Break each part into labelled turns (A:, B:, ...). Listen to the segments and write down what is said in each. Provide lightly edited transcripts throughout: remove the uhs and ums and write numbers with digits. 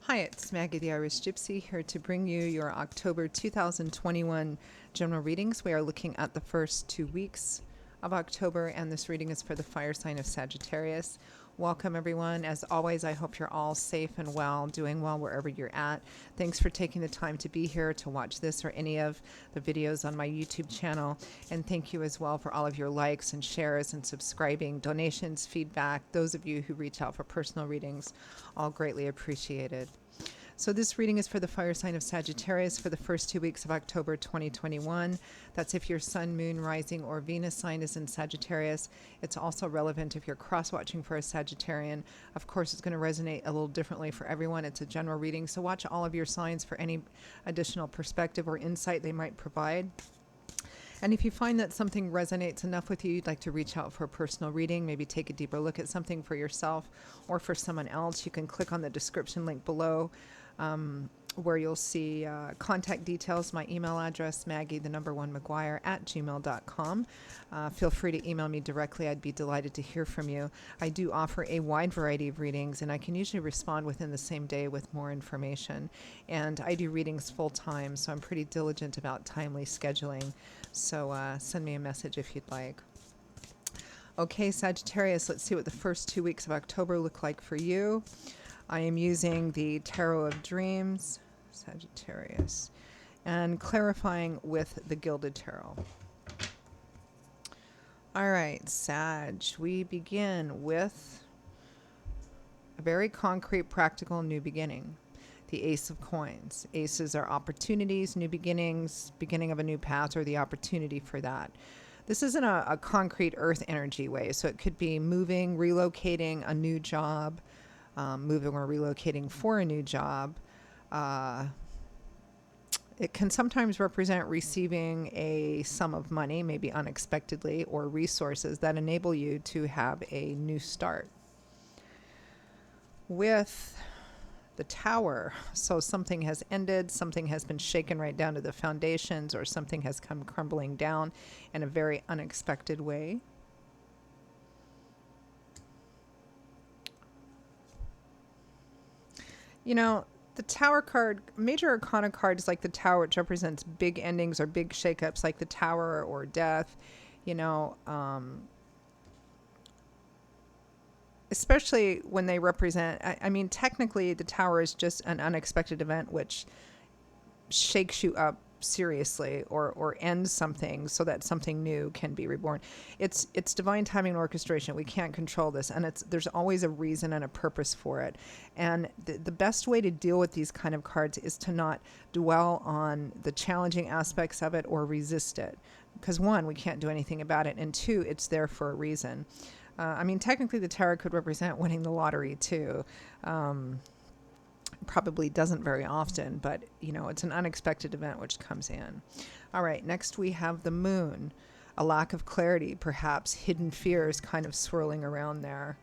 A: Hi, it's Maggie the Irish Gypsy here to bring you your October 2021 general readings. We are looking at the first 2 weeks of October, and this reading is for the fire sign of Sagittarius. Welcome, everyone. As always, I hope you're all safe and well, doing well wherever you're at. Thanks for taking the time to be here to watch this or any of the videos on my YouTube channel. And thank you as well for all of your likes and shares and subscribing, donations, feedback. Those of you who reach out for personal readings, all greatly appreciated. So this reading is for the fire sign of Sagittarius for the first 2 weeks of October 2021. That's if your sun, moon, rising, or Venus sign is in Sagittarius. It's also relevant if you're cross-watching for a Sagittarian. Of course, it's going to resonate a little differently for everyone. It's a general reading, so watch all of your signs for any additional perspective or insight they might provide. And if you find that something resonates enough with you, you'd like to reach out for a personal reading, maybe take a deeper look at something for yourself or for someone else, you can click on the description link below where you'll see contact details, my email address, maggie1mcguire@gmail.com. Feel free to email me directly. I'd be delighted to hear from you. I do offer a wide variety of readings, and I can usually respond within the same day with more information. And I do readings full time, so I'm pretty diligent about timely scheduling. So send me a message if you'd like. Okay, Sagittarius, let's see what the first 2 weeks of October look like for you. I am using the Tarot of Dreams, Sagittarius, and clarifying with the Gilded Tarot. All right, Sag, we begin with a very concrete, practical new beginning. The Ace of Coins. Aces are opportunities, new beginnings, beginning of a new path, or the opportunity for that. This isn't a concrete earth energy way, so it could be moving, relocating, a new job, moving or relocating for a new job. It can sometimes represent receiving a sum of money, maybe unexpectedly, or resources that enable you to have a new start. With the Tower, so something has ended, something has been shaken right down to the foundations, or something has come crumbling down in a very unexpected way. You know, the Tower card, major arcana cards like the Tower, which represents big endings or big shakeups like the Tower or death, you know, especially when they represent, I mean, technically the Tower is just an unexpected event which shakes you up seriously or ends something so that something new can be reborn. It's divine timing and orchestration. We can't control this, and there's always a reason and a purpose for it. And the best way to deal with these kind of cards is to not dwell on the challenging aspects of it or resist it, because one, we can't do anything about it, and two, it's there for a reason. I mean, technically the Tarot could represent winning the lottery too. Probably doesn't very often, but you know, it's an unexpected event which comes in. All right, next we have the Moon, a lack of clarity, perhaps hidden fears kind of swirling around there.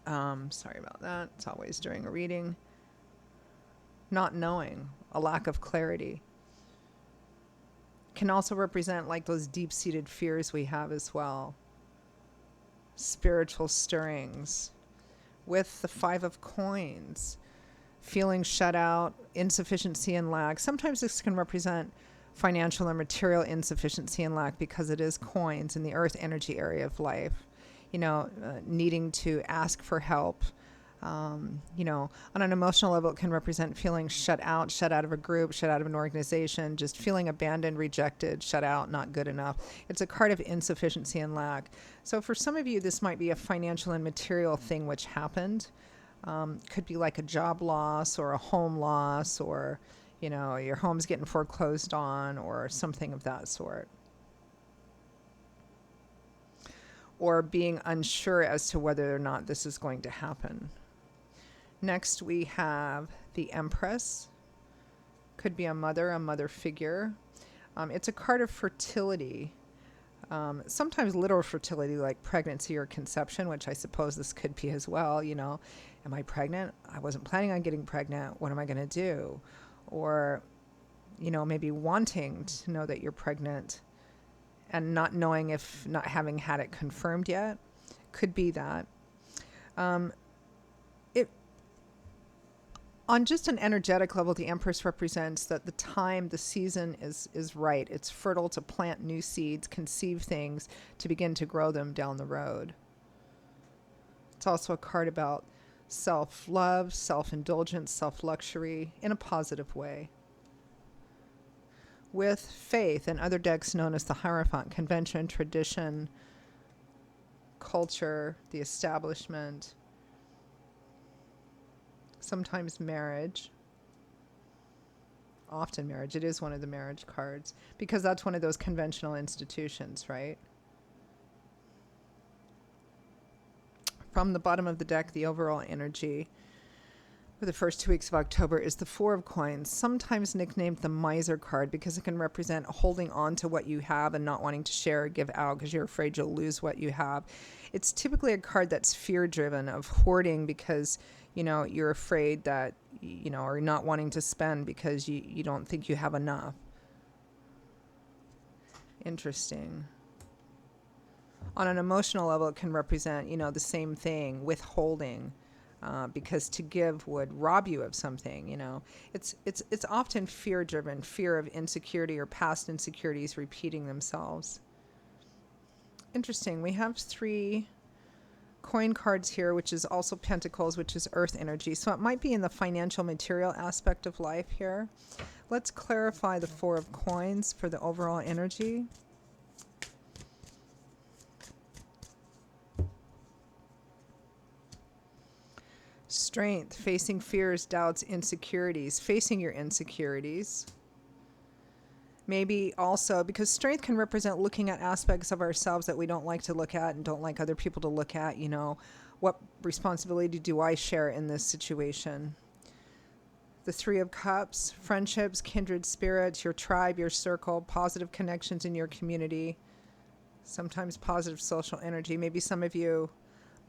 A: Sorry about that. It's always during a reading. Not knowing, a lack of clarity. Can also represent like those deep-seated fears we have as well. Spiritual stirrings. With the Five of Coins, feeling shut out, insufficiency and lack. Sometimes this can represent financial and material insufficiency and lack because it is coins in the earth energy area of life. You know, needing to ask for help. You know, on an emotional level, it can represent feeling shut out of a group, shut out of an organization, just feeling abandoned, rejected, shut out, not good enough. It's a card of insufficiency and lack. So for some of you, this might be a financial and material thing which happened. Could be like a job loss or a home loss, or, you know, your home's getting foreclosed on or something of that sort. Or being unsure as to whether or not this is going to happen. Next, we have the Empress. Could be a mother figure. It's a card of fertility. Sometimes literal fertility, like pregnancy or conception, which I suppose this could be as well. You know, am I pregnant? I wasn't planning on getting pregnant. What am I going to do? Or, you know, maybe wanting to know that you're pregnant and not knowing, if not having had it confirmed yet. Could be that. On just an energetic level, the Empress represents that the time, the season is right. It's fertile to plant new seeds, conceive things, to begin to grow them down the road. It's also a card about self-love, self-indulgence, self-luxury in a positive way. With faith and other decks known as the Hierophant, convention, tradition, culture, the establishment, sometimes marriage, often marriage. It is one of the marriage cards because that's one of those conventional institutions, right? From the bottom of the deck, the overall energy for the first 2 weeks of October is the Four of Coins, sometimes nicknamed the Miser card because it can represent holding on to what you have and not wanting to share or give out because you're afraid you'll lose what you have. It's typically a card that's fear-driven, of hoarding because, you're afraid that, or not wanting to spend because you don't think you have enough. Interesting. On an emotional level, it can represent, the same thing, withholding. Because to give would rob you of something, It's often fear-driven, fear of insecurity or past insecurities repeating themselves. Interesting. We have 3 coin cards here, which is also Pentacles, which is Earth energy. So it might be in the financial material aspect of life here. Let's clarify the Four of Coins for the overall energy. Strength, facing fears, doubts, insecurities, facing your insecurities. Maybe also, because strength can represent looking at aspects of ourselves that we don't like to look at and don't like other people to look at, what responsibility do I share in this situation? The Three of Cups, friendships, kindred spirits, your tribe, your circle, positive connections in your community, sometimes positive social energy. Maybe some of you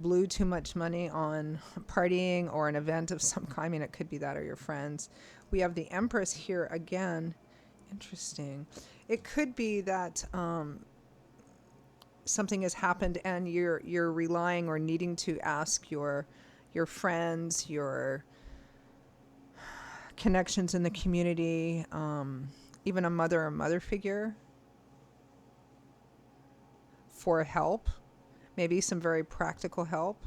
A: blew too much money on partying or an event of some kind. I mean, it could be that or your friends. We have the Empress here again. Interesting. It could be that something has happened and you're relying or needing to ask your friends, your connections in the community, even a mother or mother figure for help. Maybe some very practical help.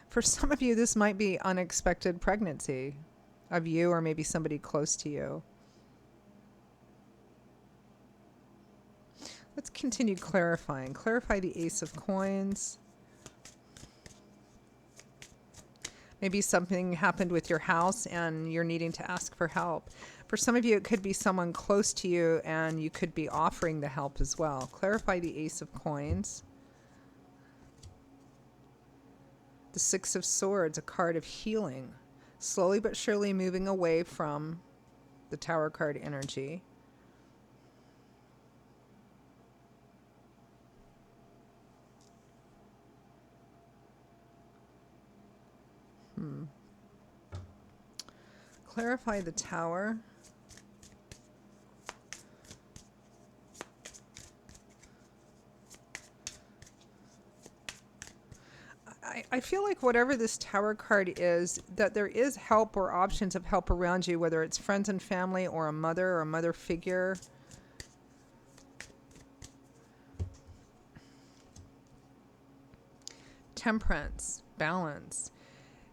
A: For some of you, this might be unexpected pregnancy of you or maybe somebody close to you. Let's continue clarifying. Clarify the Ace of Coins. Maybe something happened with your house and you're needing to ask for help. For some of you, it could be someone close to you and you could be offering the help as well. Clarify the Ace of Coins. The Six of Swords, a card of healing. Slowly but surely moving away from the Tower card energy. Clarify the Tower. I feel like whatever this Tower card is, that there is help or options of help around you, whether it's friends and family or a mother figure. Temperance, balance.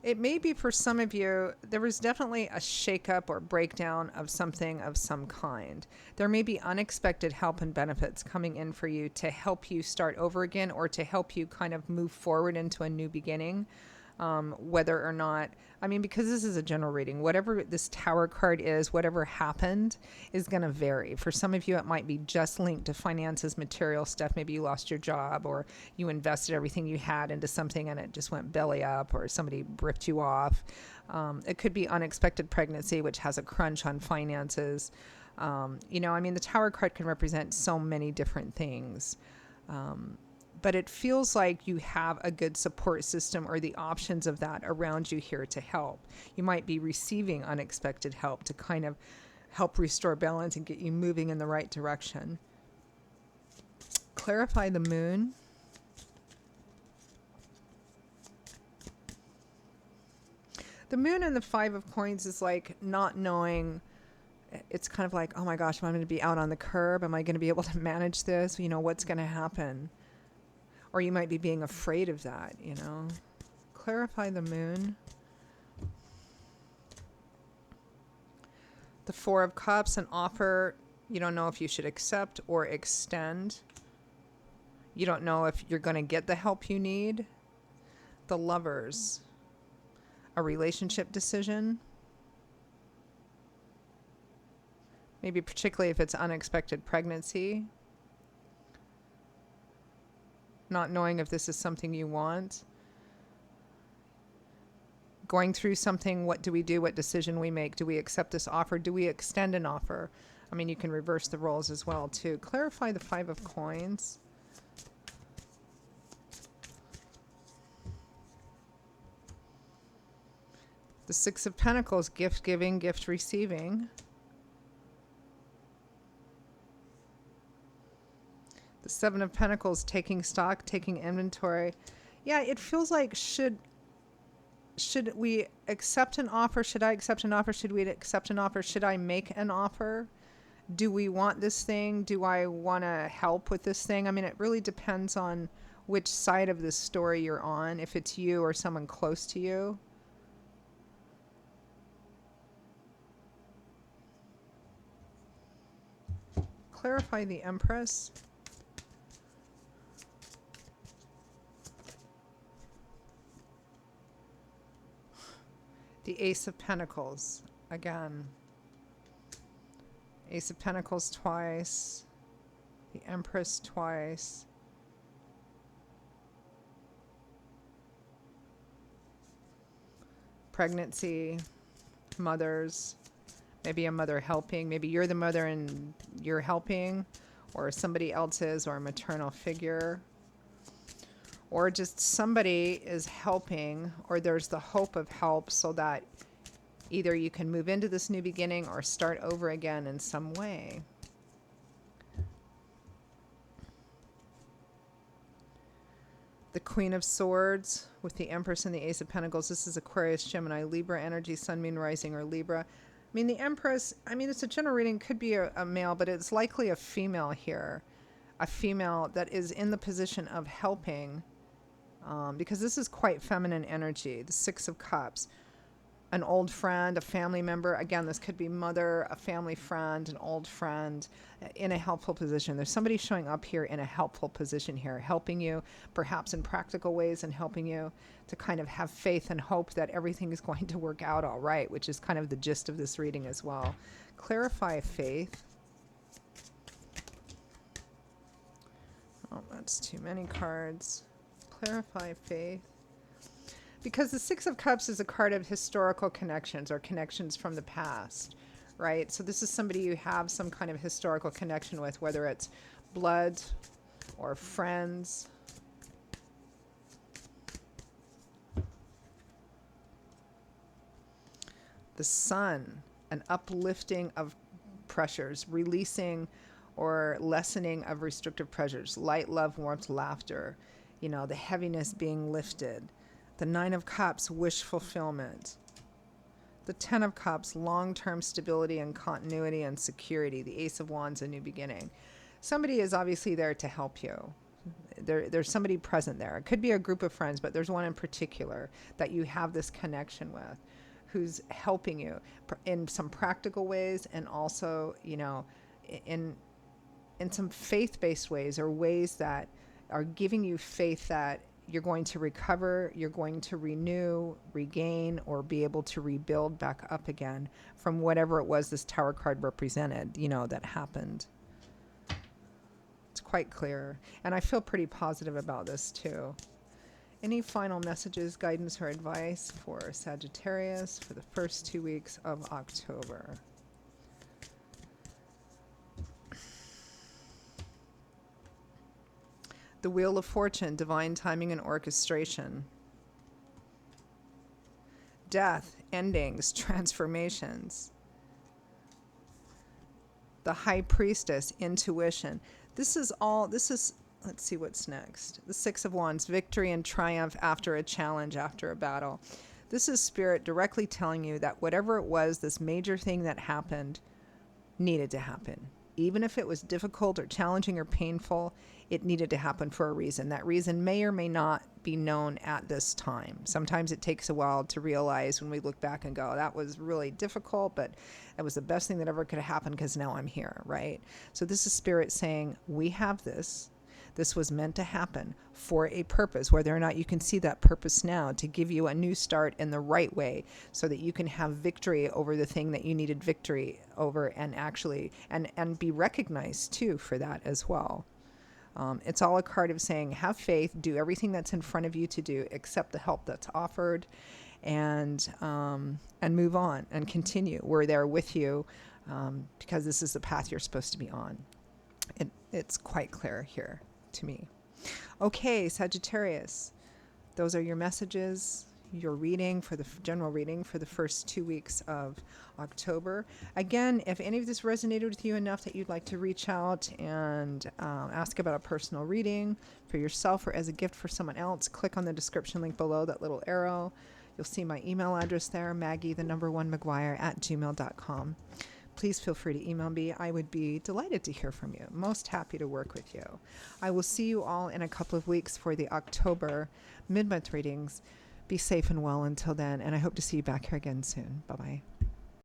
A: It may be for some of you, there was definitely a shakeup or breakdown of something of some kind. There may be unexpected help and benefits coming in for you to help you start over again or to help you kind of move forward into a new beginning. Whether or not, because this is a general reading, whatever this Tower card is, whatever happened is going to vary. For some of you, it might be just linked to finances, material stuff. Maybe you lost your job or you invested everything you had into something and it just went belly up or somebody ripped you off. It could be unexpected pregnancy, which has a crunch on finances. The Tower card can represent so many different things. But it feels like you have a good support system or the options of that around you here to help. You might be receiving unexpected help to kind of help restore balance and get you moving in the right direction. Clarify the Moon. The moon and the Five of Coins is like not knowing. It's kind of like, oh my gosh, am I going to be out on the curb? Am I going to be able to manage this? You know, what's going to happen? Or you might be being afraid of that, you know. Clarify the moon. The Four of Cups, an offer you don't know if you should accept or extend. You don't know if you're going to get the help you need. The Lovers, a relationship decision. Maybe particularly if it's unexpected pregnancy. Not knowing if this is something you want. Going through something, what do we do? What decision we make? Do we accept this offer? Do we extend an offer? I mean, you can reverse the roles as well, too. Clarify the Five of Coins. The Six of Pentacles, gift giving, gift receiving. The Seven of Pentacles, taking stock, taking inventory. Yeah, it feels like should we accept an offer? Should I accept an offer? Should we accept an offer? Should I make an offer? Do we want this thing? Do I want to help with this thing? I mean, it really depends on which side of this story you're on, if it's you or someone close to you. Clarify the Empress. The Ace of Pentacles, again. Ace of Pentacles twice. The Empress twice. Pregnancy, mothers, maybe a mother helping. Maybe you're the mother and you're helping, or somebody else is, or a maternal figure. Or just somebody is helping, or there's the hope of help so that either you can move into this new beginning or start over again in some way. The Queen of Swords with the Empress and the Ace of Pentacles. This is Aquarius, Gemini, Libra energy, Sun, Moon, Rising, or Libra. I mean, the Empress, I mean, it's a general reading, could be a male, but it's likely a female here. A female that is in the position of helping. Because this is quite feminine energy. The Six of Cups, an old friend, a family member. Again, this could be mother, a family friend, an old friend in a helpful position. There's somebody showing up here in a helpful position here, helping you perhaps in practical ways and helping you to kind of have faith and hope that everything is going to work out all right, which is kind of the gist of this reading as well. Clarify faith. Oh, that's too many cards. Clarify faith. Because the Six of Cups is a card of historical connections or connections from the past, right? So this is somebody you have some kind of historical connection with, whether it's blood or friends. The Sun, an uplifting of pressures, releasing or lessening of restrictive pressures, light, love, warmth, laughter, you know, the heaviness being lifted. The Nine of Cups, wish fulfillment. The Ten of Cups, long-term stability and continuity and security. The Ace of Wands, a new beginning. Somebody is obviously there to help you. There's somebody present there. It could be a group of friends, but there's one in particular that you have this connection with who's helping you in some practical ways and also, you know, in some faith-based ways or ways that are giving you faith that you're going to recover, you're going to renew, regain, or be able to rebuild back up again from whatever it was this Tower card represented, you know, that happened. It's quite clear. And I feel pretty positive about this too. Any final messages, guidance, or advice for Sagittarius for the first 2 weeks of October? The Wheel of Fortune, divine timing and orchestration. Death, endings, transformations. The High Priestess, intuition. This is, let's see what's next. The Six of Wands, victory and triumph after a challenge, after a battle. This is Spirit directly telling you that whatever it was, this major thing that happened needed to happen. Even if it was difficult or challenging or painful, it needed to happen for a reason. That reason may or may not be known at this time. Sometimes it takes a while to realize when we look back and go, that was really difficult, but it was the best thing that ever could have happened because now I'm here, right? So this is Spirit saying, we have this. This was meant to happen for a purpose, whether or not you can see that purpose now, to give you a new start in the right way so that you can have victory over the thing that you needed victory over, and actually, and be recognized too for that as well. It's all a card of saying, have faith, do everything that's in front of you to do, accept the help that's offered, and move on and continue. We're there with you because this is the path you're supposed to be on. It's quite clear here to me. Okay, Sagittarius, those are your messages, your reading for the general reading for the first 2 weeks of October. Again, if any of this resonated with you enough that you'd like to reach out and ask about a personal reading for yourself or as a gift for someone else, click on the description link below, that little arrow. You'll see my email address there, Maggie1McGuire@gmail.com. Please feel free to email me. I would be delighted to hear from you. Most happy to work with you. I will see you all in a couple of weeks for the October mid-month readings. Be safe and well until then, and I hope to see you back here again soon. Bye-bye.